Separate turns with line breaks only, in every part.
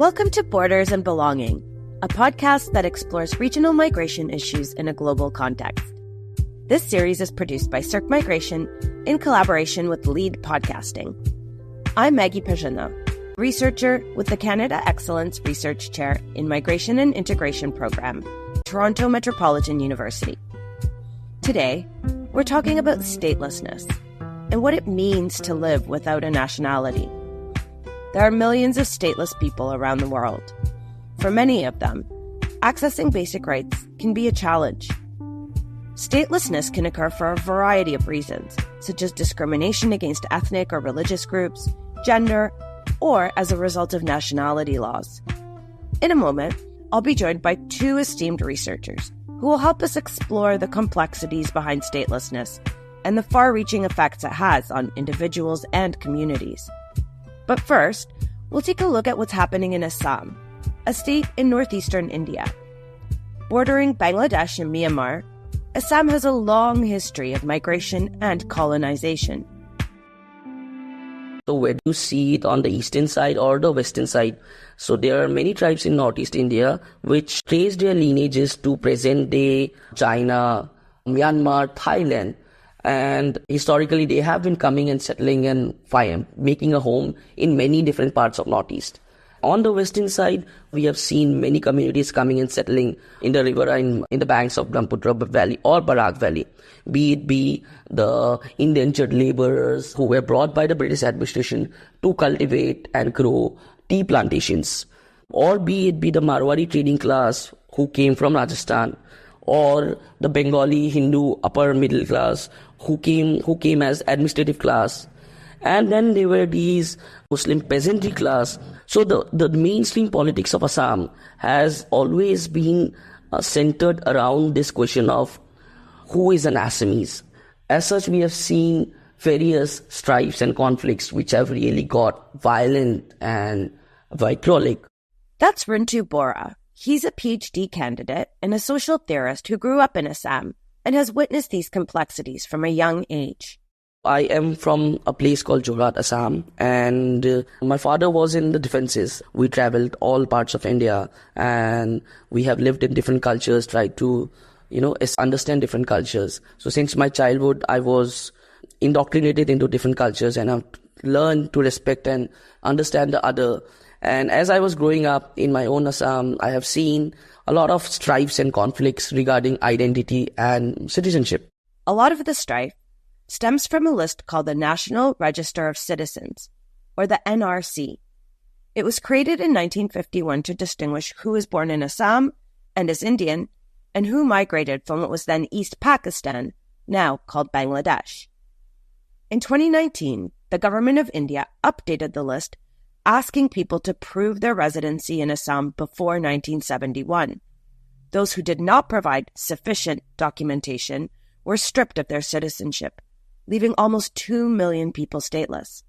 Welcome to Borders and Belonging, a podcast that explores regional migration issues in a global context. This series is produced by CERC Migration in collaboration with Lead Podcasting. I'm Maggie Perzyna, researcher with the Canada Excellence Research Chair in Migration and Integration Program, Toronto Metropolitan University. Today, we're talking about statelessness and what it means to live without a nationality. There are millions of stateless people around the world. For many of them, accessing basic rights can be a challenge. Statelessness can occur for a variety of reasons, such as discrimination against ethnic or religious groups, gender, or as a result of nationality laws. In a moment, I'll be joined by two esteemed researchers who will help us explore the complexities behind statelessness and the far-reaching effects it has on individuals and communities. But first, we'll take a look at what's happening in Assam, a state in northeastern India. Bordering Bangladesh and Myanmar, Assam has a long history of migration and colonization.
So whether you see it on the eastern side or the western side, so there are many tribes in northeast India which trace their lineages to present-day China, Myanmar, Thailand. And historically, they have been coming and settling and making a home in many different parts of Northeast. On the western side, we have seen many communities coming and settling in the river in the banks of Brahmaputra Valley or Barak Valley, be the indentured laborers who were brought by the British administration to cultivate and grow tea plantations, or be the Marwari trading class who came from Rajasthan, or the Bengali Hindu upper middle class who came as administrative class. And then there were these Muslim peasantry class. So the mainstream politics of Assam has always been centered around this question of who is an Assamese. As such, we have seen various strifes and conflicts which have really got violent and vitriolic.
That's Rintu Bora. He's a PhD candidate and a social theorist who grew up in Assam and has witnessed these complexities from a young age.
I am from a place called Jorhat, Assam, and my father was in the defenses. We traveled all parts of India, and we have lived in different cultures, tried to, understand different cultures. So since my childhood, I was indoctrinated into different cultures, and I've learned to respect and understand the other. And as I was growing up in my own Assam, I have seen a lot of strifes and conflicts regarding identity and citizenship.
A lot of the strife stems from a list called the National Register of Citizens, or the NRC. It was created in 1951 to distinguish who was born in Assam and is Indian, and who migrated from what was then East Pakistan, now called Bangladesh. In 2019, the government of India updated the list, asking people to prove their residency in Assam before 1971. Those who did not provide sufficient documentation were stripped of their citizenship, leaving almost 2 million people stateless.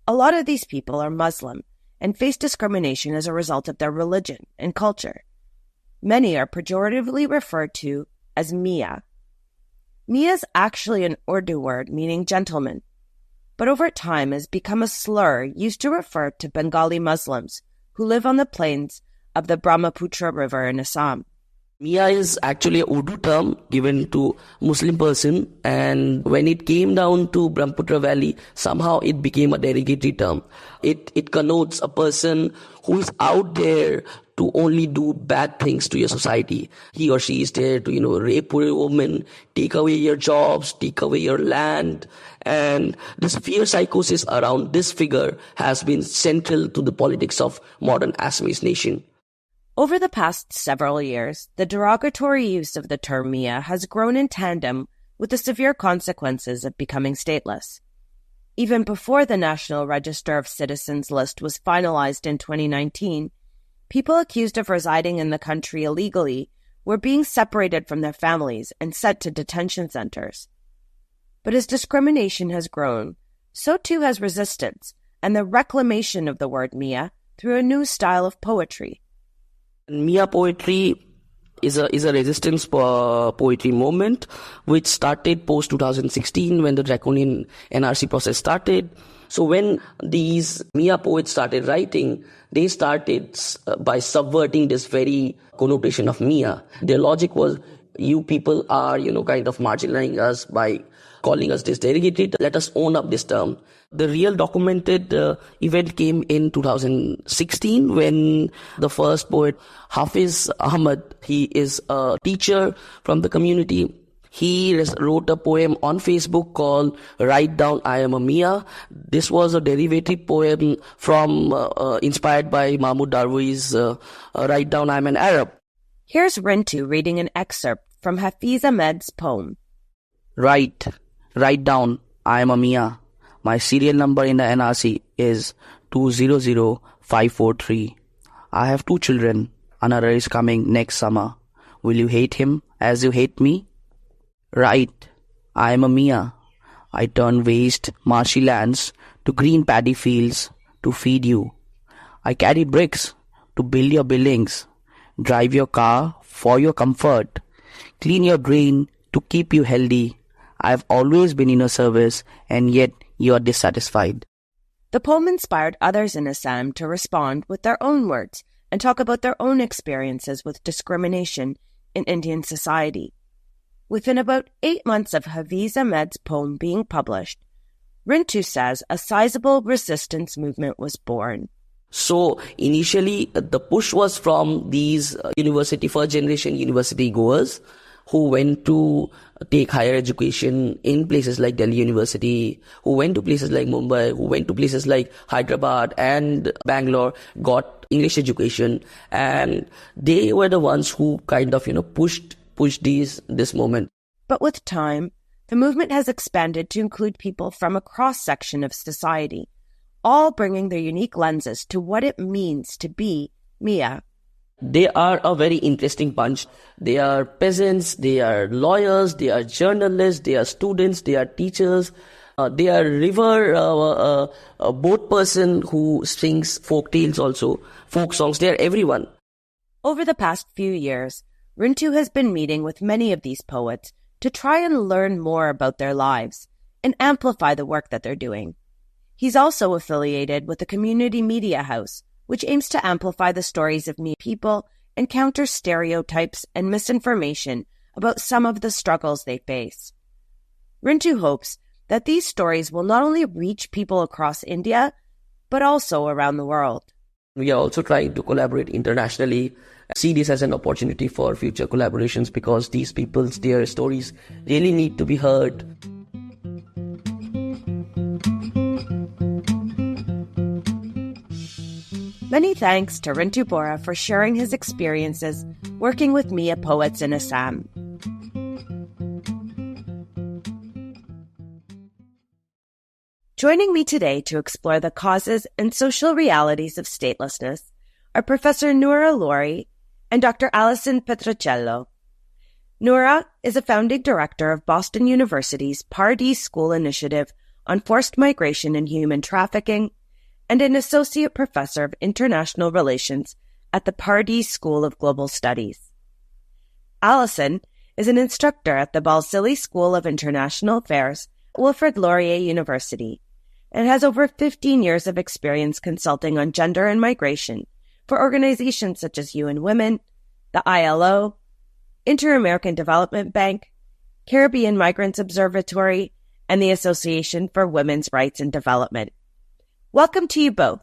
A lot of these people are Muslim and face discrimination as a result of their religion and culture. Many are pejoratively referred to as Mia. Mia is actually an Urdu word meaning gentleman, but over time has become a slur used to refer to Bengali Muslims who live on the plains of the Brahmaputra River in Assam.
Mia is actually a Urdu term given to Muslim person, and when it came down to Brahmaputra Valley, somehow it became a derogatory term. It connotes a person who is out there to only do bad things to your society. He or she is there to, rape poor women, take away your jobs, take away your land. And this fear psychosis around this figure has been central to the politics of modern Assamese nation.
Over the past several years, the derogatory use of the term Mia has grown in tandem with the severe consequences of becoming stateless. Even before the National Register of Citizens list was finalized in 2019, people accused of residing in the country illegally were being separated from their families and sent to detention centers. But as discrimination has grown, so too has resistance and the reclamation of the word Mia through a new style of poetry.
Mia poetry is a resistance poetry movement which started post 2016 when the draconian NRC process started. So when these Mia poets started writing, they started by subverting this very connotation of Mia. Their logic was, you people are, kind of marginalizing us by calling us this derogatory. Let us own up this term. The real documented event came in 2016 when the first poet, Hafiz Ahmad, he is a teacher from the community. He wrote a poem on Facebook called Write Down I Am a Mia. This was a derivative poem from inspired by Mahmoud Darwi's Write Down I Am an Arab.
Here's Rintu reading an excerpt from Hafiz Ahmed's poem.
Write down I am a Mia. My serial number in the NRC is 200543. I have 2 children. Another is coming next summer. Will you hate him as you hate me? Right, I am a Mia. I turn waste, marshy lands to green paddy fields to feed you. I carry bricks to build your buildings, drive your car for your comfort, clean your drain to keep you healthy. I have always been in your service, and yet you are dissatisfied.
The poem inspired others in Assam to respond with their own words and talk about their own experiences with discrimination in Indian society. Within about 8 months of Hafiz Ahmed's poem being published, Rintu says a sizable resistance movement was born.
So initially, the push was from these first generation university goers who went to take higher education in places like Delhi University, who went to places like Mumbai, who went to places like Hyderabad and Bangalore, got English education, and they were the ones who kind of, pushed this movement.
But with time, the movement has expanded to include people from a cross-section of society, all bringing their unique lenses to what it means to be Mia.
They are a very interesting bunch. They are peasants, they are lawyers, they are journalists, they are students, they are teachers, they are river boat person who sings folk tales also, folk songs. They are everyone.
Over the past few years, Rintu has been meeting with many of these poets to try and learn more about their lives and amplify the work that they're doing. He's also affiliated with the community media house, which aims to amplify the stories of Mia people and counter stereotypes and misinformation about some of the struggles they face. Rintu hopes that these stories will not only reach people across India, but also around the world.
We are also trying to collaborate internationally, see this as an opportunity for future collaborations because these people's, their stories really need to be heard.
Many thanks to Rintu Bora for sharing his experiences working with Mia poets in Assam. Joining me today to explore the causes and social realities of statelessness are Professor Noora and Dr. Allison Petrozziello. Noora is a founding director of Boston University's Pardee School Initiative on Forced Migration and Human Trafficking and an associate professor of international relations at the Pardee School of Global Studies. Allison is an instructor at the Balsillie School of International Affairs at Wilfrid Laurier University and has over 15 years of experience consulting on gender and migration for organizations such as UN Women, the ILO, Inter-American Development Bank, Caribbean Migrants Observatory, and the Association for Women's Rights and Development. Welcome to you both.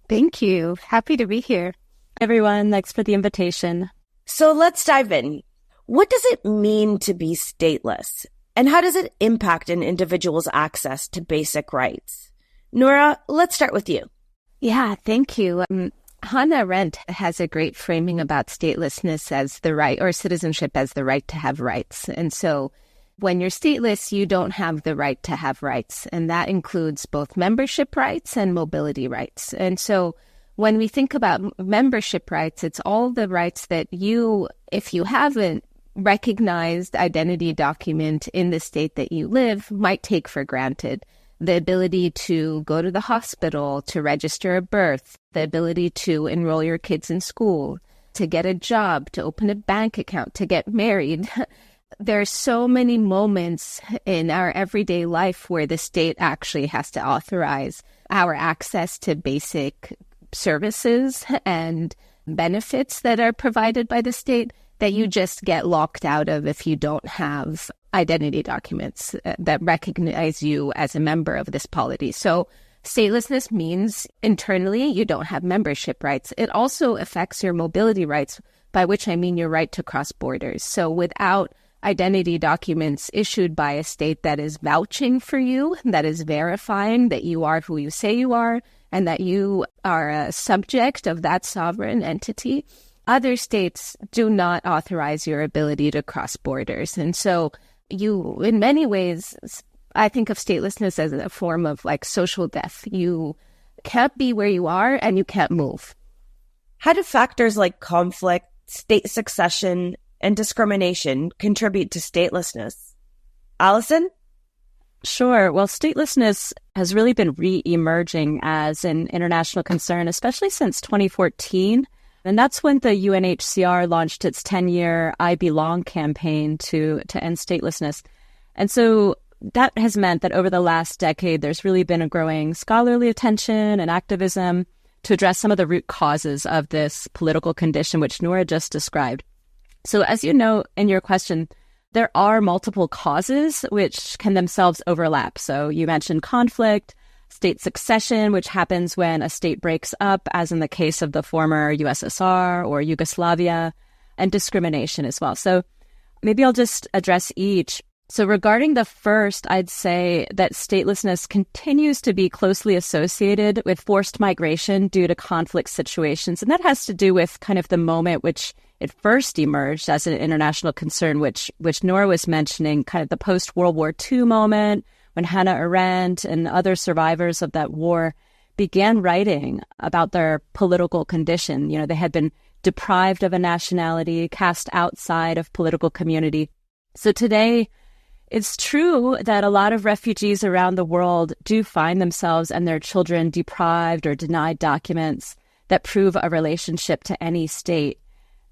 Thank you. Happy to be here. Everyone, thanks for the invitation.
So let's dive in. What does it mean to be stateless? And how does it impact an individual's access to basic rights? Noora, let's start with you.
Yeah, thank you. Hannah Arendt has a great framing about statelessness as the right, or citizenship as the right to have rights. And so when you're stateless, you don't have the right to have rights. And that includes both membership rights and mobility rights. And so when we think about membership rights, it's all the rights that you, if you haven't recognized identity document in the state that you live, might take for granted. The ability to go to the hospital, to register a birth, the ability to enroll your kids in school, to get a job, to open a bank account, to get married. There are so many moments in our everyday life where the state actually has to authorize our access to basic services and benefits that are provided by the state that you just get locked out of if you don't have identity documents that recognize you as a member of this polity. So statelessness means internally you don't have membership rights. It also affects your mobility rights, by which I mean your right to cross borders. So without identity documents issued by a state that is vouching for you, that is verifying that you are who you say you are, and that you are a subject of that sovereign entity, other states do not authorize your ability to cross borders. And so you, in many ways, I think of statelessness as a form of like social death. You can't be where you are and you can't move.
How do factors like conflict, state succession, and discrimination contribute to statelessness? Allison?
Sure. Well, statelessness has really been re-emerging as an international concern, especially since 2014. And that's when the UNHCR launched its 10-year I Belong campaign to end statelessness. And so that has meant that over the last decade, there's really been a growing scholarly attention and activism to address some of the root causes of this political condition, which Noora just described. So as you know in your question, there are multiple causes which can themselves overlap. So you mentioned conflict, state succession, which happens when a state breaks up, as in the case of the former USSR or Yugoslavia, and discrimination as well. So maybe I'll just address each. So regarding the first, I'd say that statelessness continues to be closely associated with forced migration due to conflict situations. And that has to do with kind of the moment which it first emerged as an international concern, which Noora was mentioning, kind of the post-World War II moment, when Hannah Arendt and other survivors of that war began writing about their political condition. You know, they had been deprived of a nationality, cast outside of political community. So today, it's true that a lot of refugees around the world do find themselves and their children deprived or denied documents that prove a relationship to any state.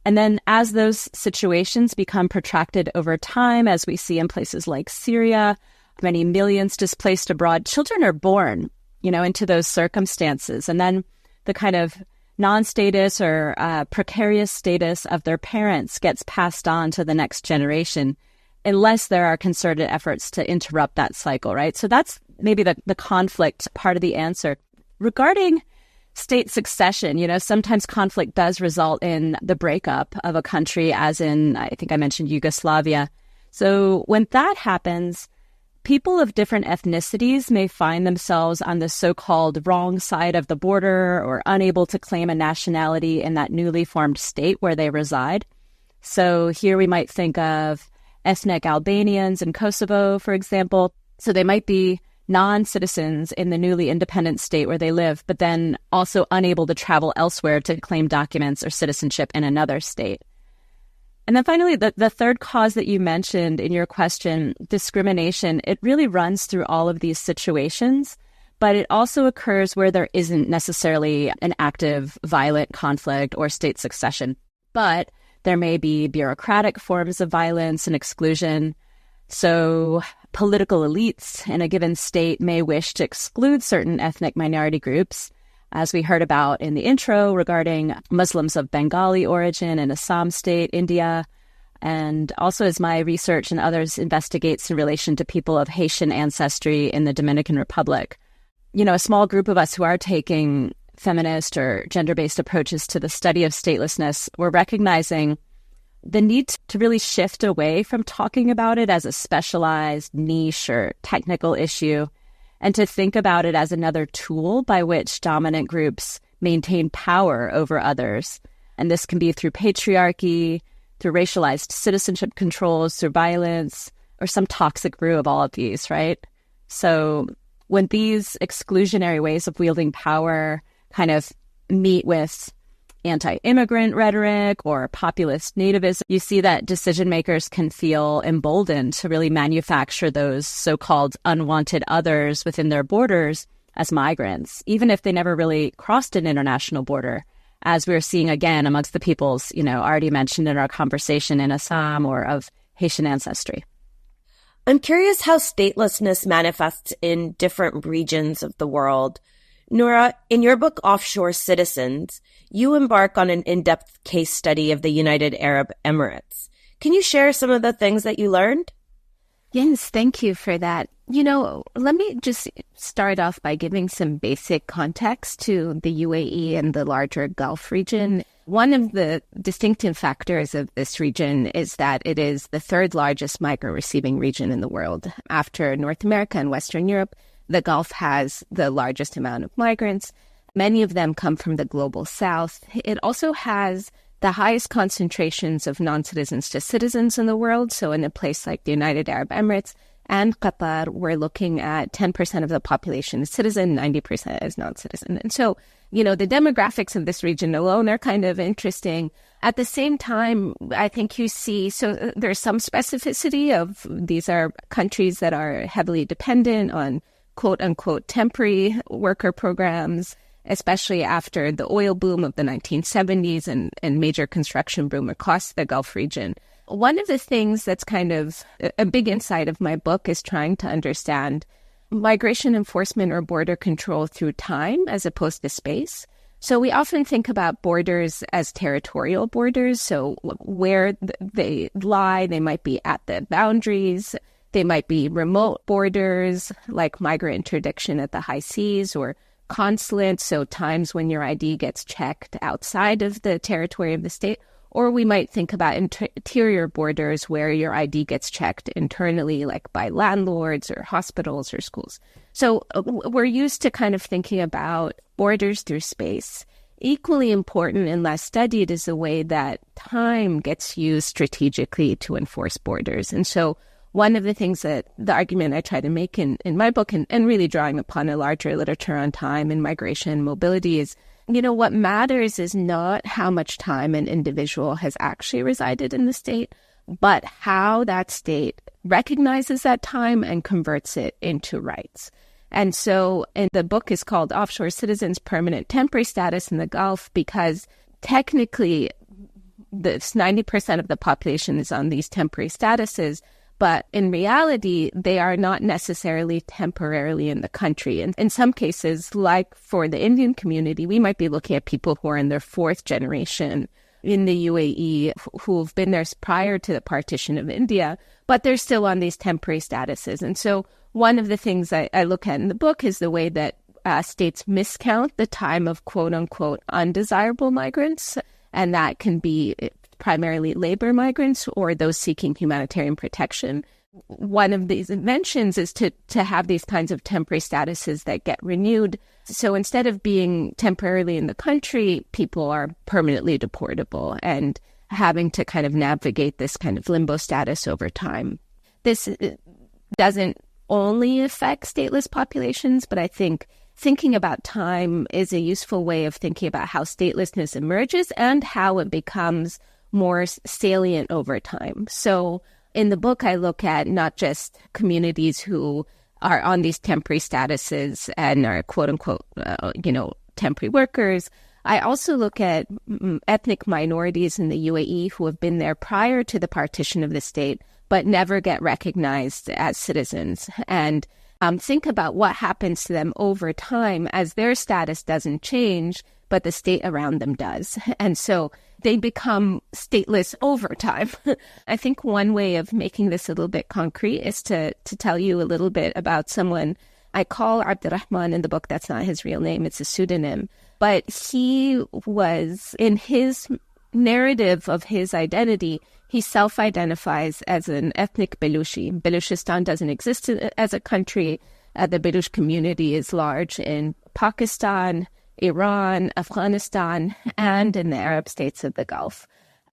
And then as those situations become protracted over time, as we see in places like Syria, many millions displaced abroad, children are born, into those circumstances. And then the kind of non-status or precarious status of their parents gets passed on to the next generation, unless there are concerted efforts to interrupt that cycle, right? So that's maybe the conflict part of the answer. Regarding state succession, sometimes conflict does result in the breakup of a country, as in, I think I mentioned Yugoslavia. So when that happens, people of different ethnicities may find themselves on the so-called wrong side of the border or unable to claim a nationality in that newly formed state where they reside. So here we might think of ethnic Albanians in Kosovo, for example. So they might be non-citizens in the newly independent state where they live, but then also unable to travel elsewhere to claim documents or citizenship in another state. And then finally, the third cause that you mentioned in your question, discrimination, it really runs through all of these situations, but it also occurs where there isn't necessarily an active violent conflict or state succession. But there may be bureaucratic forms of violence and exclusion. So political elites in a given state may wish to exclude certain ethnic minority groups, as we heard about in the intro regarding Muslims of Bengali origin in Assam state, India, and also as my research and others investigates in relation to people of Haitian ancestry in the Dominican Republic. A small group of us who are taking feminist or gender-based approaches to the study of statelessness, we're recognizing the need to really shift away from talking about it as a specialized niche or technical issue, and to think about it as another tool by which dominant groups maintain power over others. And this can be through patriarchy, through racialized citizenship controls, through violence, or some toxic brew of all of these, right? So when these exclusionary ways of wielding power kind of meet with anti-immigrant rhetoric or populist nativism, you see that decision makers can feel emboldened to really manufacture those so-called unwanted others within their borders as migrants, even if they never really crossed an international border, as we're seeing again amongst the peoples, already mentioned in our conversation in Assam or of Haitian ancestry.
I'm curious how statelessness manifests in different regions of the world. Noora, in your book, Offshore Citizens, you embark on an in-depth case study of the United Arab Emirates. Can you share some of the things that you learned?
Yes, thank you for that. Let me just start off by giving some basic context to the UAE and the larger Gulf region. One of the distinctive factors of this region is that it is the third largest migrant receiving region in the world. After North America and Western Europe, the Gulf has the largest amount of migrants. Many of them come from the global south. It also has the highest concentrations of non-citizens to citizens in the world. So in a place like the United Arab Emirates and Qatar, we're looking at 10% of the population is citizen, 90% is non-citizen. And so, the demographics of this region alone are kind of interesting. At the same time, I think you see, so there's some specificity of these are countries that are heavily dependent on quote unquote temporary worker programs, especially after the oil boom of the 1970s and major construction boom across the Gulf region. One of the things that's kind of a big insight of my book is trying to understand migration enforcement or border control through time as opposed to space. So we often think about borders as territorial borders. So where they lie, they might be at the boundaries. They might be remote borders like migrant interdiction at the high seas or consulate, so times when your ID gets checked outside of the territory of the state, or we might think about interior borders where your ID gets checked internally, like by landlords or hospitals or schools. So we're used to kind of thinking about borders through space. Equally important and less studied is the way that time gets used strategically to enforce borders. And so one of the things that the argument I try to make in my book and really drawing upon a larger literature on time and migration and mobility is, what matters is not how much time an individual has actually resided in the state, but how that state recognizes that time and converts it into rights. And so, and the book is called Offshore Citizens, Permanent Temporary Status in the Gulf, because technically, this 90% of the population is on these temporary statuses, but in reality, they are not necessarily temporarily in the country. And in some cases, like for the Indian community, we might be looking at people who are in their fourth generation in the UAE who have been there prior to the partition of India, but they're still on these temporary statuses. And so one of the things I look at in the book is the way that states miscount the time of quote-unquote undesirable migrants, and that can be primarily labor migrants or those seeking humanitarian protection. One of these inventions is to have these kinds of temporary statuses that get renewed. So instead of being temporarily in the country, people are permanently deportable and having to kind of navigate this kind of limbo status over time. This doesn't only affect stateless populations, but I think thinking about time is a useful way of thinking about how statelessness emerges and how it becomes more salient over time. So in the book, I look at not just communities who are on these temporary statuses and are quote unquote, temporary workers. I also look at ethnic minorities in the UAE who have been there prior to the partition of the state, but never get recognized as citizens, and think about what happens to them over time as their status doesn't change, but the state around them does. And so they become stateless over time. I think one way of making this a little bit concrete is to tell you a little bit about someone I call Abdurrahman in the book. That's not his real name. It's a pseudonym. But he was, in his narrative of his identity, he self-identifies as an ethnic Baluchi. Baluchistan doesn't exist as a country. The Baluch community is large in Pakistan, Iran, Afghanistan, and in the Arab states of the Gulf.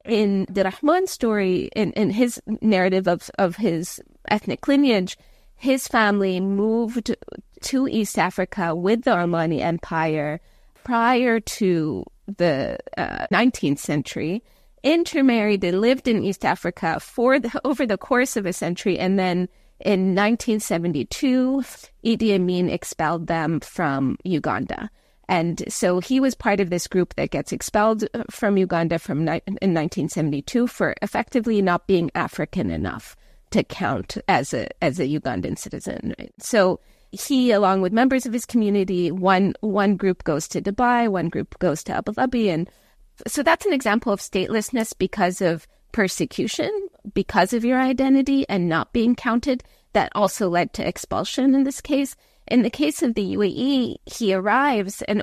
In the Rahman story, in his narrative of his ethnic lineage, his family moved to East Africa with the Omani Empire prior to the 19th century, intermarried and lived in East Africa over the course of a century, and then in 1972, Idi Amin expelled them from Uganda. And so he was part of this group that gets expelled from Uganda in 1972 for effectively not being African enough to count as a Ugandan citizen. Right? So he, along with members of his community, one group goes to Dubai, one group goes to Abu Dhabi. And so that's an example of statelessness because of persecution, because of your identity and not being counted. That also led to expulsion in this case. In the case of the UAE, he arrives and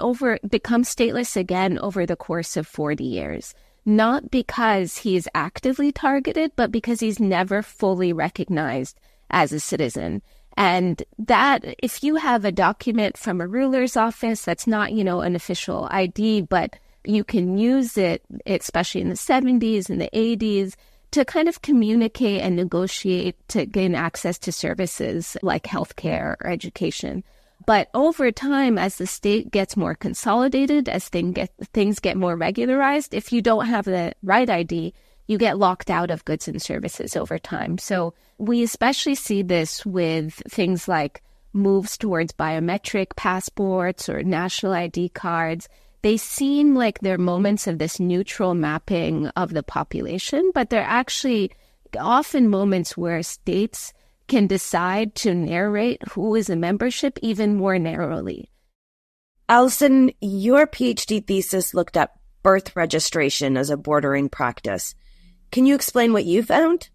becomes stateless again over the course of 40 years. Not because he is actively targeted, but because he's never fully recognized as a citizen. And that, if you have a document from a ruler's office, that's not, an official ID, but you can use it, especially in the 70s and the 80s, to kind of communicate and negotiate to gain access to services like healthcare or education. But over time, as the state gets more consolidated, as things get more regularized, if you don't have the right ID, you get locked out of goods and services over time. So we especially see this with things like moves towards biometric passports or national ID cards. They seem like they're moments of this neutral mapping of the population, but they're actually often moments where states can decide to narrate who is a membership even more narrowly.
Allison, your PhD thesis looked at birth registration as a bordering practice. Can you explain what you found?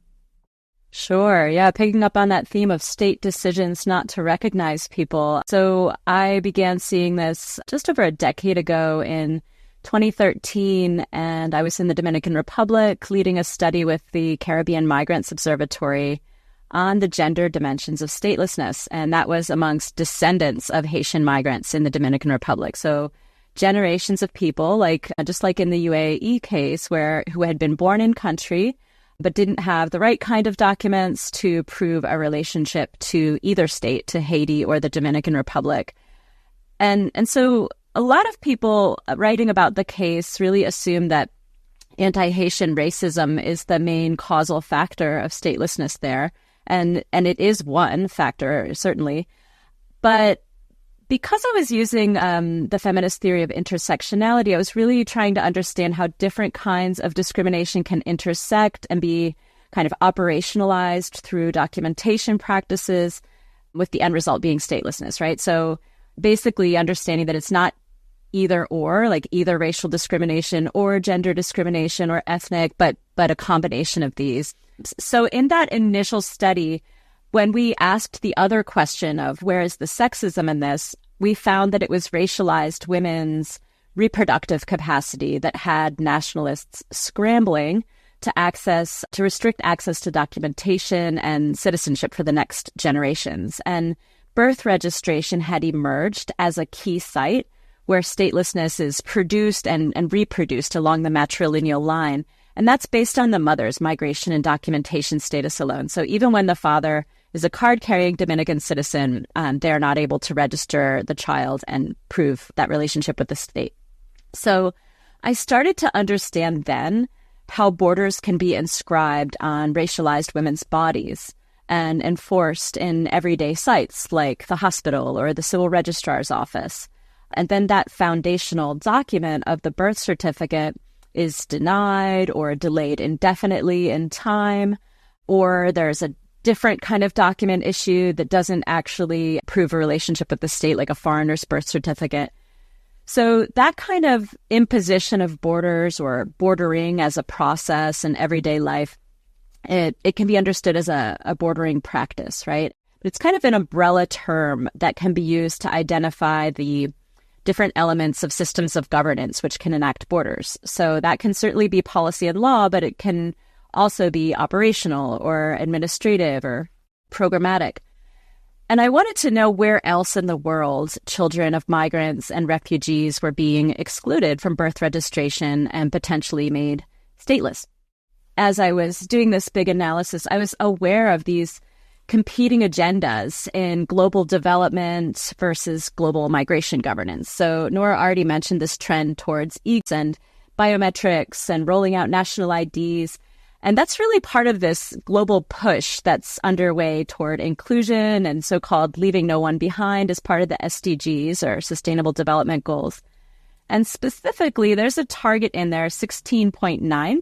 Sure. Yeah. Picking up on that theme of state decisions not to recognize people. So I began seeing this just over a decade ago in 2013, and I was in the Dominican Republic leading a study with the Caribbean Migrants Observatory on the gender dimensions of statelessness. And that was amongst descendants of Haitian migrants in the Dominican Republic. So generations of people, just like in the UAE case, who had been born in country, but didn't have the right kind of documents to prove a relationship to either state, to Haiti or the Dominican Republic. And so a lot of people writing about the case really assume that anti-Haitian racism is the main causal factor of statelessness there. And it is one factor, certainly. But because I was using the feminist theory of intersectionality, I was really trying to understand how different kinds of discrimination can intersect and be kind of operationalized through documentation practices, with the end result being statelessness, right? So basically understanding that it's not either or, like either racial discrimination or gender discrimination or ethnic, but a combination of these. So in that initial study, when we asked the other question of where is the sexism in this, we found that it was racialized women's reproductive capacity that had nationalists scrambling to restrict access to documentation and citizenship for the next generations. And birth registration had emerged as a key site where statelessness is produced and reproduced along the matrilineal line. And that's based on the mother's migration and documentation status alone. So even when the father is a card-carrying Dominican citizen, they're not able to register the child and prove that relationship with the state. So I started to understand then how borders can be inscribed on racialized women's bodies and enforced in everyday sites like the hospital or the civil registrar's office. And then that foundational document of the birth certificate is denied or delayed indefinitely in time, or there's a different kind of document issue that doesn't actually prove a relationship with the state, like a foreigner's birth certificate. So that kind of imposition of borders or bordering as a process in everyday life, it can be understood as a bordering practice, right? But it's kind of an umbrella term that can be used to identify the different elements of systems of governance which can enact borders. So that can certainly be policy and law, but it can also be operational or administrative or programmatic. And I wanted to know where else in the world children of migrants and refugees were being excluded from birth registration and potentially made stateless. As I was doing this big analysis, I was aware of these competing agendas in global development versus global migration governance. So Noora already mentioned this trend towards EECs and biometrics and rolling out national IDs. And that's really part of this global push that's underway toward inclusion and so-called leaving no one behind as part of the SDGs or Sustainable Development Goals. And specifically, there's a target in there, 16.9,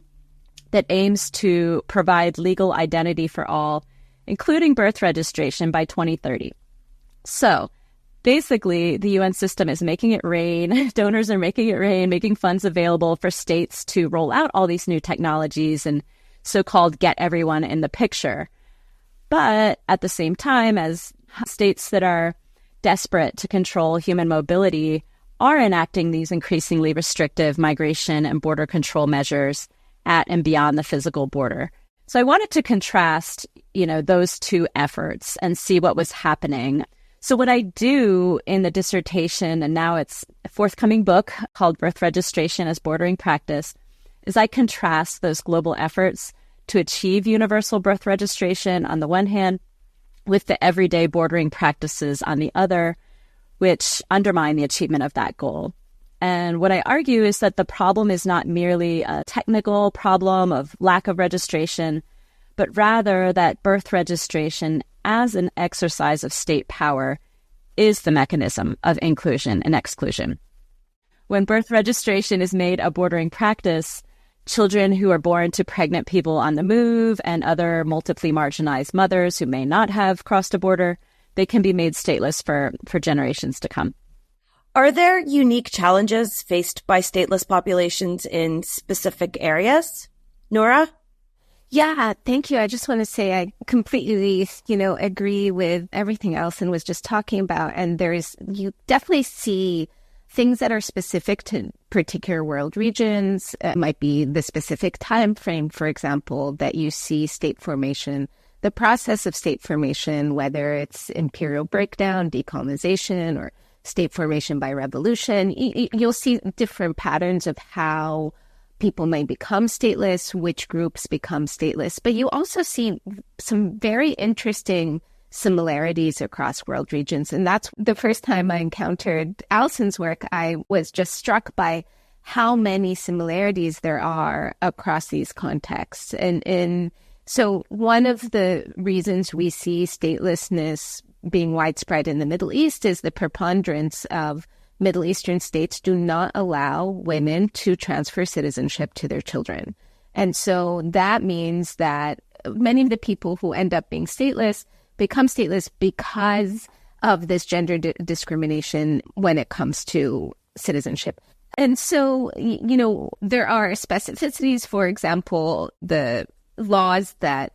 that aims to provide legal identity for all, including birth registration by 2030. So basically, the UN system is making it rain. Donors are making it rain, making funds available for states to roll out all these new technologies and so-called get everyone in the picture. But at the same time, as states that are desperate to control human mobility are enacting these increasingly restrictive migration and border control measures at and beyond the physical border. So I wanted to contrast, those two efforts and see what was happening. So what I do in the dissertation, and now it's a forthcoming book called Birth Registration as Bordering Practice, is I contrast those global efforts to achieve universal birth registration on the one hand with the everyday bordering practices on the other, which undermine the achievement of that goal. And what I argue is that the problem is not merely a technical problem of lack of registration, but rather that birth registration as an exercise of state power is the mechanism of inclusion and exclusion. When birth registration is made a bordering practice, children who are born to pregnant people on the move and other multiply marginalized mothers who may not have crossed a border, they can be made stateless for generations to come.
Are there unique challenges faced by stateless populations in specific areas? Noora?
Yeah, thank you. I just want to say I completely, agree with everything Allison was just talking about. And you definitely see things that are specific to particular world regions. It might be the specific time frame, for example, that you see state formation, the process of state formation, whether it's imperial breakdown, decolonization, or state formation by revolution. You'll see different patterns of how people may become stateless, which groups become stateless. But you also see some very interesting similarities across world regions. And that's the first time I encountered Allison's work. I was just struck by how many similarities there are across these contexts. And so one of the reasons we see statelessness being widespread in the Middle East is the preponderance of Middle Eastern states do not allow women to transfer citizenship to their children. And so that means that many of the people who end up being stateless become stateless because of this gender discrimination when it comes to citizenship. And so, there are specificities, for example, the laws that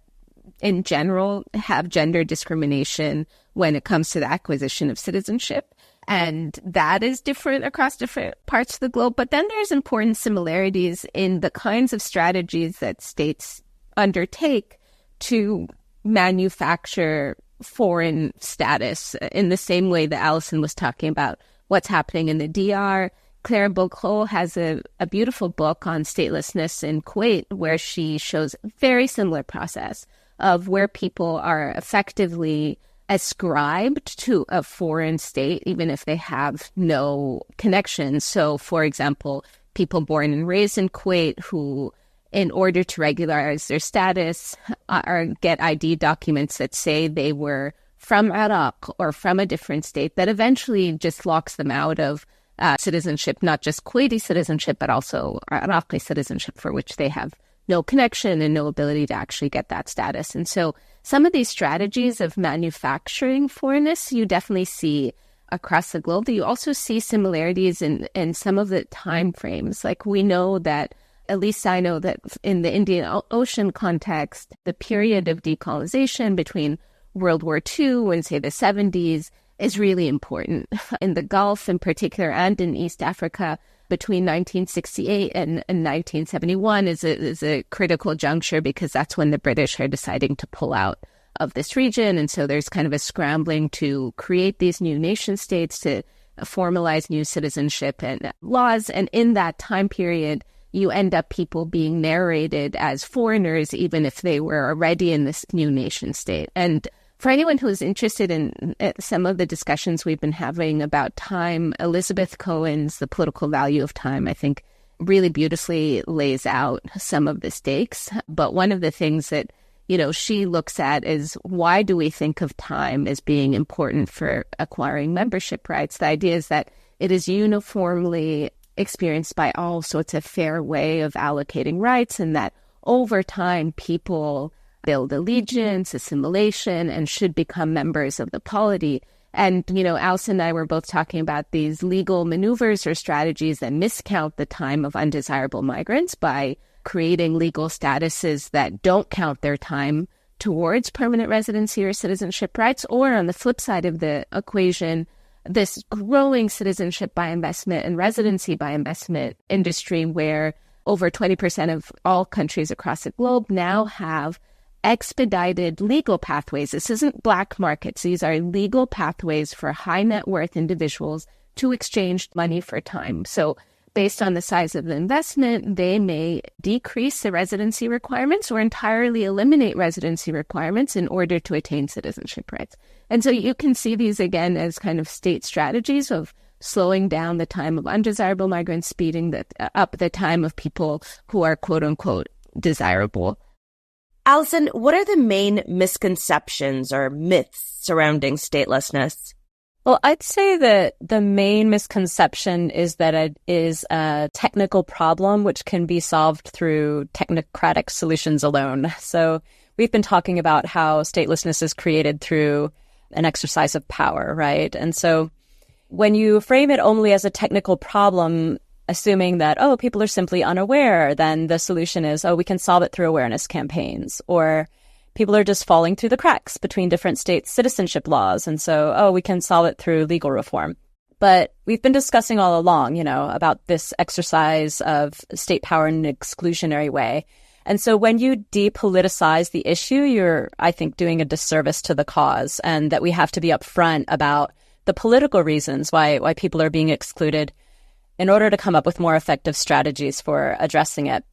in general have gender discrimination when it comes to the acquisition of citizenship. And that is different across different parts of the globe. But then there's important similarities in the kinds of strategies that states undertake to manufacture foreign status in the same way that Allison was talking about what's happening in the DR. Claire Bocro has a beautiful book on statelessness in Kuwait where she shows a very similar process of where people are effectively ascribed to a foreign state, even if they have no connection. So, for example, people born and raised in Kuwait who, in order to regularize their status, get ID documents that say they were from Iraq or from a different state, that eventually just locks them out of citizenship, not just Kuwaiti citizenship, but also Iraqi citizenship, for which they have no connection and no ability to actually get that status. And so some of these strategies of manufacturing foreignness, you definitely see across the globe. You also see similarities in some of the time frames. Like we know that, at least I know that in the Indian Ocean context, the period of decolonization between World War II and, say, the 70s is really important. In the Gulf in particular and in East Africa, between 1968 and 1971 is a critical juncture because that's when the British are deciding to pull out of this region. And so there's kind of a scrambling to create these new nation states, to formalize new citizenship and laws. And in that time period, you end up people being narrated as foreigners, even if they were already in this new nation state. And for anyone who's interested in some of the discussions we've been having about time, Elizabeth Cohen's The Political Value of Time, I think, really beautifully lays out some of the stakes. But one of the things that, she looks at is, why do we think of time as being important for acquiring membership rights? The idea is that it is uniformly experienced by all sorts of fair way of allocating rights, and that over time people build allegiance, assimilation, and should become members of the polity. And, Allison and I were both talking about these legal maneuvers or strategies that miscount the time of undesirable migrants by creating legal statuses that don't count their time towards permanent residency or citizenship rights, or on the flip side of the equation, this growing citizenship by investment and residency by investment industry where over 20% of all countries across the globe now have expedited legal pathways. This isn't black markets. These are legal pathways for high net worth individuals to exchange money for time. So based on the size of the investment, they may decrease the residency requirements or entirely eliminate residency requirements in order to attain citizenship rights. And so you can see these again as kind of state strategies of slowing down the time of undesirable migrants, speeding up the time of people who are quote unquote desirable.
Allison, what are the main misconceptions or myths surrounding statelessness?
Well, I'd say that the main misconception is that it is a technical problem which can be solved through technocratic solutions alone. So we've been talking about how statelessness is created through an exercise of power, right? And so when you frame it only as a technical problem, assuming that, people are simply unaware, then the solution is, we can solve it through awareness campaigns, or people are just falling through the cracks between different states' citizenship laws. And so, we can solve it through legal reform. But we've been discussing all along, about this exercise of state power in an exclusionary way. And so when you depoliticize the issue, you're, I think, doing a disservice to the cause, and that we have to be upfront about the political reasons why people are being excluded in order to come up with more effective strategies for addressing it.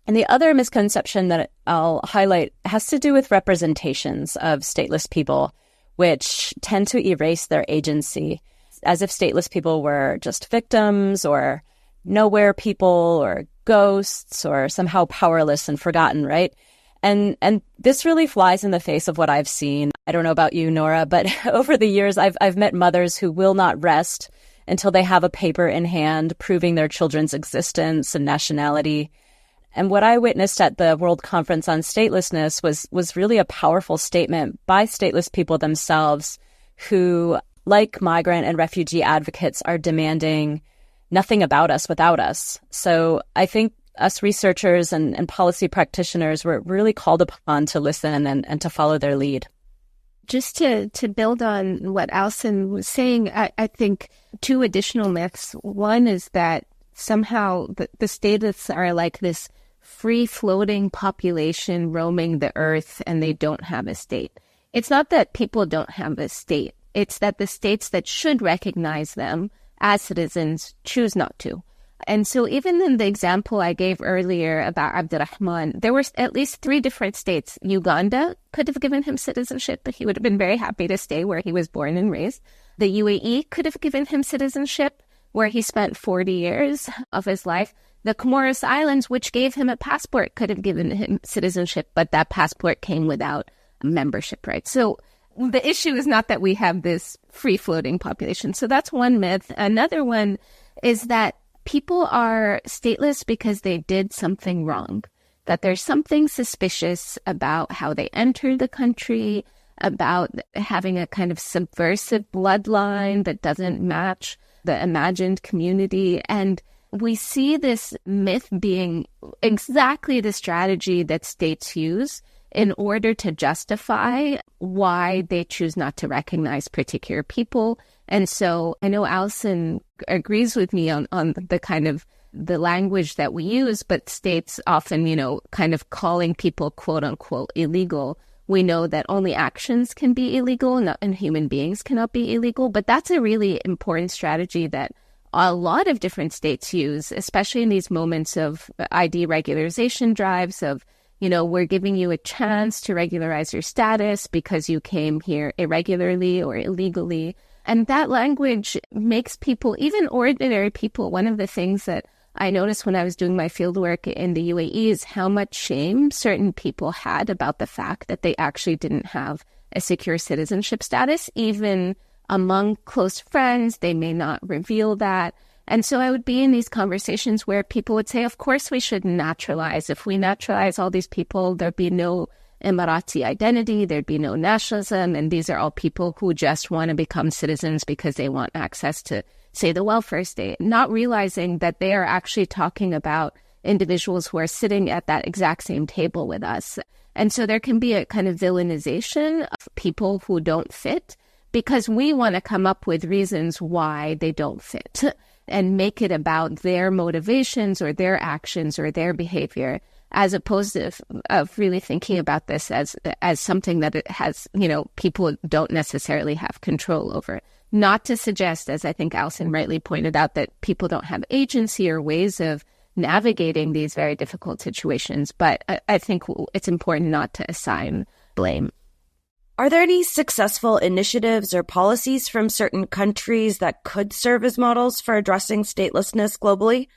And the other misconception that I'll highlight has to do with representations of stateless people, which tend to erase their agency, as if stateless people were just victims or nowhere people or ghosts or somehow powerless and forgotten, right? And this really flies in the face of what I've seen. I don't know about you, Noora, but over the years, I've met mothers who will not rest until they have a paper in hand proving their children's existence and nationality. And what I witnessed at the World Conference on Statelessness was really a powerful statement by stateless people themselves who, like migrant and refugee advocates, are demanding nothing about us without us. So I think us researchers and policy practitioners were really called upon to listen and to follow their lead.
Just to build on what Allison was saying, I think two additional myths. One is that somehow the stateless are like this free-floating population roaming the earth and they don't have a state. It's not that people don't have a state. It's that the states that should recognize them as citizens choose not to. And so even in the example I gave earlier about Abdurrahman, there were at least 3 different states. Uganda could have given him citizenship, but he would have been very happy to stay where he was born and raised. The UAE could have given him citizenship, where he spent 40 years of his life. The Comoros Islands, which gave him a passport, could have given him citizenship, but that passport came without membership rights. So the issue is not that we have this free-floating population. So that's one myth. Another one is that people are stateless because they did something wrong, that there's something suspicious about how they entered the country, about having a kind of subversive bloodline that doesn't match the imagined community. And we see this myth being exactly the strategy that states use in order to justify why they choose not to recognize particular people. And so I know Allison agrees with me on the kind of the language that we use, but states often, kind of calling people quote unquote illegal. We know that only actions can be illegal and human beings cannot be illegal. But that's a really important strategy that a lot of different states use, especially in these moments of ID regularization drives of, we're giving you a chance to regularize your status because you came here irregularly or illegally. And that language makes people, even ordinary people, one of the things that I noticed when I was doing my fieldwork in the UAE is how much shame certain people had about the fact that they actually didn't have a secure citizenship status. Even among close friends, they may not reveal that. And so I would be in these conversations where people would say, of course we should naturalize. If we naturalize all these people, there'd be no Emirati identity, there'd be no nationalism, and these are all people who just want to become citizens because they want access to, say, the welfare state, not realizing that they are actually talking about individuals who are sitting at that exact same table with us. And so there can be a kind of villainization of people who don't fit because we want to come up with reasons why they don't fit and make it about their motivations or their actions or their behavior, as opposed to of really thinking about this as something that it has, people don't necessarily have control over. Not to suggest, as I think Allison rightly pointed out, that people don't have agency or ways of navigating these very difficult situations, but I think it's important not to assign blame.
Are there any successful initiatives or policies from certain countries that could serve as models for addressing statelessness globally?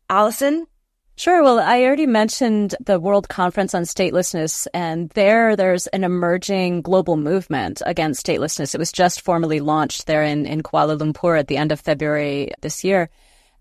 Allison?
Sure. Well, I already mentioned the World Conference on Statelessness, and there's an emerging global movement against statelessness. It was just formally launched there in Kuala Lumpur at the end of February this year.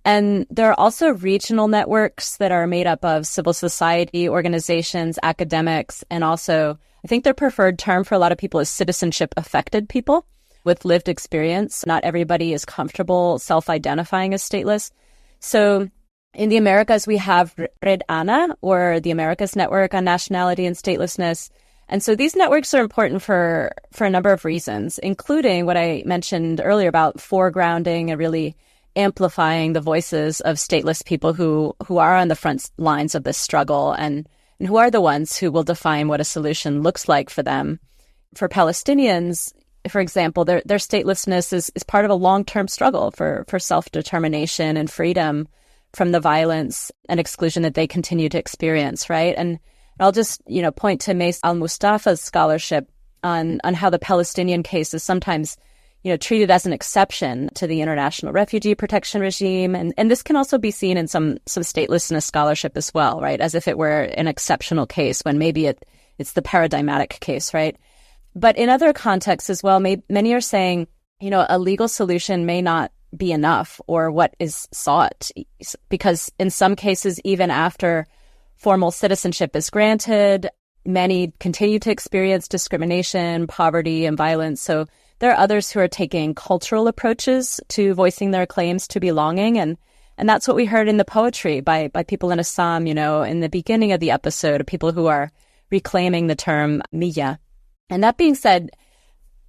And there are also regional networks that are made up of civil society organizations, academics, and also, I think their preferred term for a lot of people is citizenship-affected people with lived experience. Not everybody is comfortable self-identifying as stateless. So in the Americas, we have Red Ana, or the Americas Network on Nationality and Statelessness. And so these networks are important for a number of reasons, including what I mentioned earlier about foregrounding and really amplifying the voices of stateless people who are on the front lines of this struggle and who are the ones who will define what a solution looks like for them. For Palestinians, for example, their statelessness is part of a long-term struggle for self-determination and freedom from the violence and exclusion that they continue to experience, right? And I'll just, point to Mace al-Mustafa's scholarship on how the Palestinian case is sometimes, treated as an exception to the international refugee protection regime. And this can also be seen in some statelessness scholarship as well, right? As if it were an exceptional case when maybe it's the paradigmatic case, right? But in other contexts as well, many are saying, a legal solution may not be enough or what is sought, because in some cases, even after formal citizenship is granted, many continue to experience discrimination, poverty, and violence. So there are others who are taking cultural approaches to voicing their claims to belonging. And that's what we heard in the poetry by people in Assam, in the beginning of the episode, people who are reclaiming the term miya. And that being said,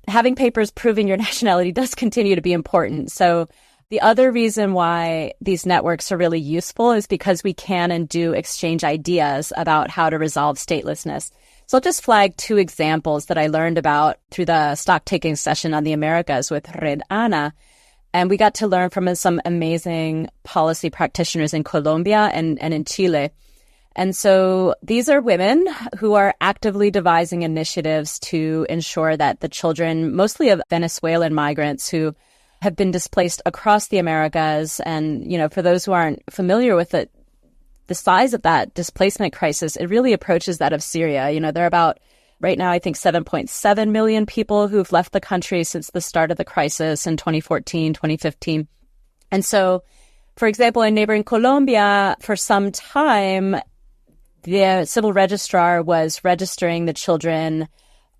having papers proving your nationality does continue to be important. So the other reason why these networks are really useful is because we can and do exchange ideas about how to resolve statelessness. So I'll just flag two examples that I learned about through the stock-taking session on the Americas with Red Ana. And we got to learn from some amazing policy practitioners in Colombia and in Chile. And so these are women who are actively devising initiatives to ensure that the children, mostly of Venezuelan migrants who have been displaced across the Americas, and, for those who aren't familiar with it, the size of that displacement crisis, it really approaches that of Syria. There are about, right now, I think 7.7 million people who've left the country since the start of the crisis in 2014, 2015. And so, for example, in neighboring Colombia, for some time, the civil registrar was registering the children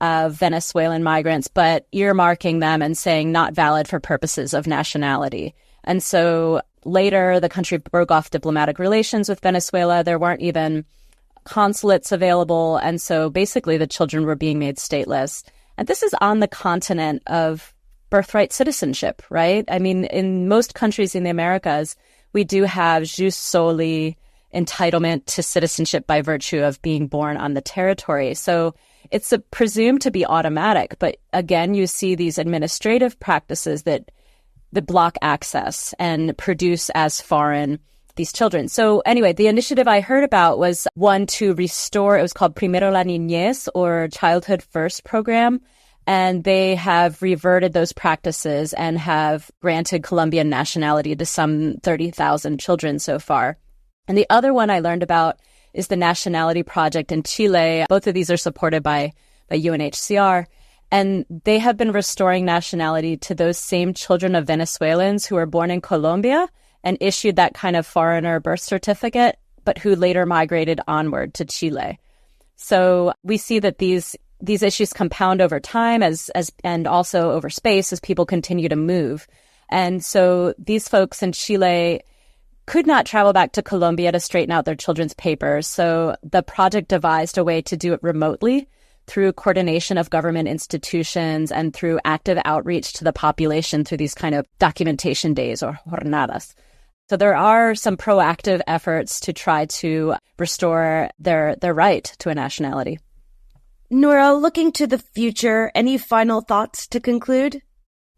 of Venezuelan migrants, but earmarking them and saying not valid for purposes of nationality. And so later, the country broke off diplomatic relations with Venezuela. There weren't even consulates available. And so basically, the children were being made stateless. And this is on the continent of birthright citizenship, right? I mean, in most countries in the Americas, we do have jus soli entitlement to citizenship by virtue of being born on the territory. So it's presumed to be automatic. But again, you see these administrative practices that block access and produce as foreign these children. So anyway, the initiative I heard about was one to restore, it was called Primero la Niñez, or Childhood First program. And they have reverted those practices and have granted Colombian nationality to some 30,000 children so far. And the other one I learned about is the Nationality Project in Chile. Both of these are supported by UNHCR. And they have been restoring nationality to those same children of Venezuelans who were born in Colombia and issued that kind of foreigner birth certificate, but who later migrated onward to Chile. So we see that these issues compound over time and also over space as people continue to move. And so these folks in Chile could not travel back to Colombia to straighten out their children's papers. So the project devised a way to do it remotely through coordination of government institutions and through active outreach to the population through these kind of documentation days or jornadas. So there are some proactive efforts to try to restore their right to a nationality.
Noora, looking to the future, any final thoughts to conclude?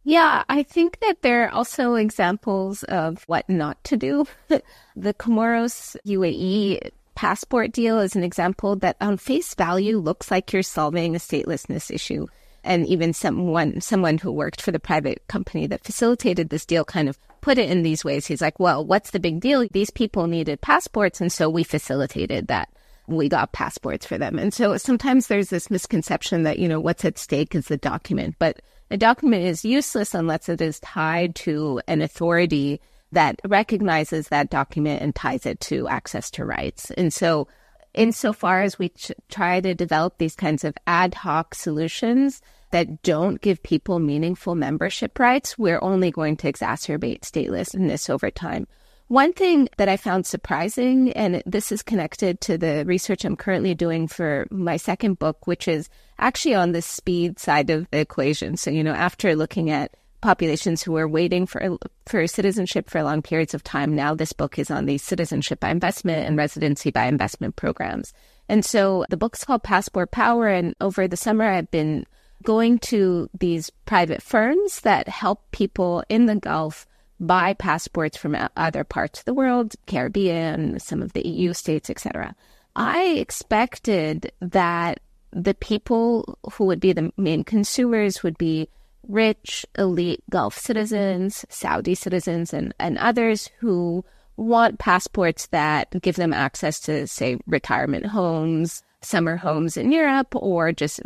Yeah, I think that there are also examples of what not to do. The Comoros UAE passport deal is an example that on face value looks like you're solving a statelessness issue. And even someone who worked for the private company that facilitated this deal kind of put it in these ways. He's like, well, what's the big deal? These people needed passports, and so we facilitated that. We got passports for them. And so sometimes there's this misconception that, what's at stake is the document. But a document is useless unless it is tied to an authority that recognizes that document and ties it to access to rights. And so insofar as we try to develop these kinds of ad hoc solutions that don't give people meaningful membership rights, we're only going to exacerbate statelessness over time. One thing that I found surprising, and this is connected to the research I'm currently doing for my second book, which is actually on the speed side of the equation. So, after looking at populations who are waiting for citizenship for long periods of time, now this book is on the citizenship by investment and residency by investment programs. And so the book's called Passport Power, and over the summer I've been going to these private firms that help people in the Gulf buy passports from other parts of the world, Caribbean, some of the EU states, etc. I expected that the people who would be the main consumers would be rich, elite Gulf citizens, Saudi citizens, and others who want passports that give them access to, say, retirement homes, summer homes in Europe, or just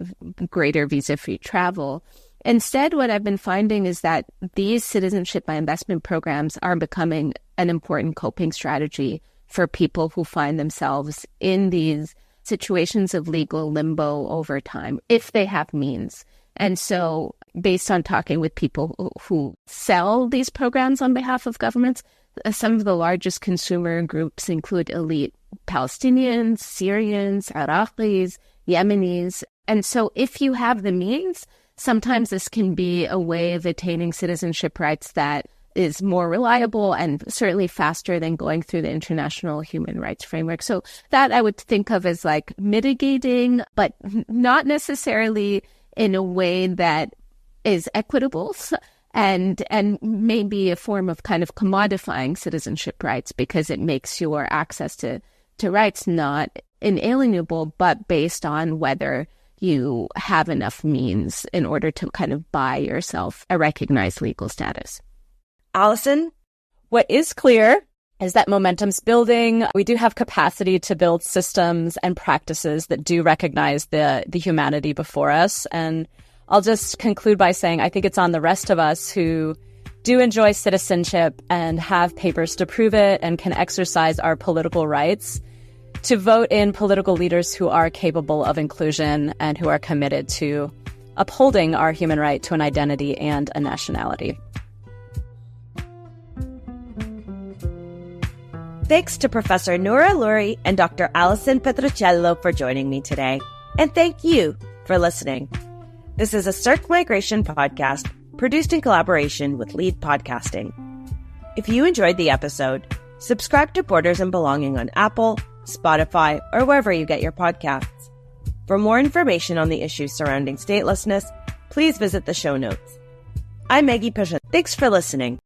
greater visa-free travel. Instead, what I've been finding is that these citizenship by investment programs are becoming an important coping strategy for people who find themselves in these situations of legal limbo over time, if they have means. And so, based on talking with people who sell these programs on behalf of governments, some of the largest consumer groups include elite Palestinians, Syrians, Iraqis, Yemenis. And so, if you have the means, sometimes this can be a way of attaining citizenship rights that is more reliable and certainly faster than going through the international human rights framework. So that I would think of as like mitigating, but not necessarily in a way that is equitable and maybe a form of kind of commodifying citizenship rights because it makes your access to rights not inalienable, but based on whether you have enough means in order to kind of buy yourself a recognized legal status.
Allison?
What is clear is that momentum's building. We do have capacity to build systems and practices that do recognize the humanity before us. And I'll just conclude by saying I think it's on the rest of us who do enjoy citizenship and have papers to prove it and can exercise our political rights to vote in political leaders who are capable of inclusion and who are committed to upholding our human right to an identity and a nationality.
Thanks to Professor Noora Lourie and Dr. Allison Petrozziello for joining me today. And thank you for listening. This is a CERC Migration podcast produced in collaboration with Lead Podcasting. If you enjoyed the episode, subscribe to Borders and Belonging on Apple, Spotify, or wherever you get your podcasts. For more information on the issues surrounding statelessness, please visit the show notes. I'm Maggie Perzyna. Thanks for listening.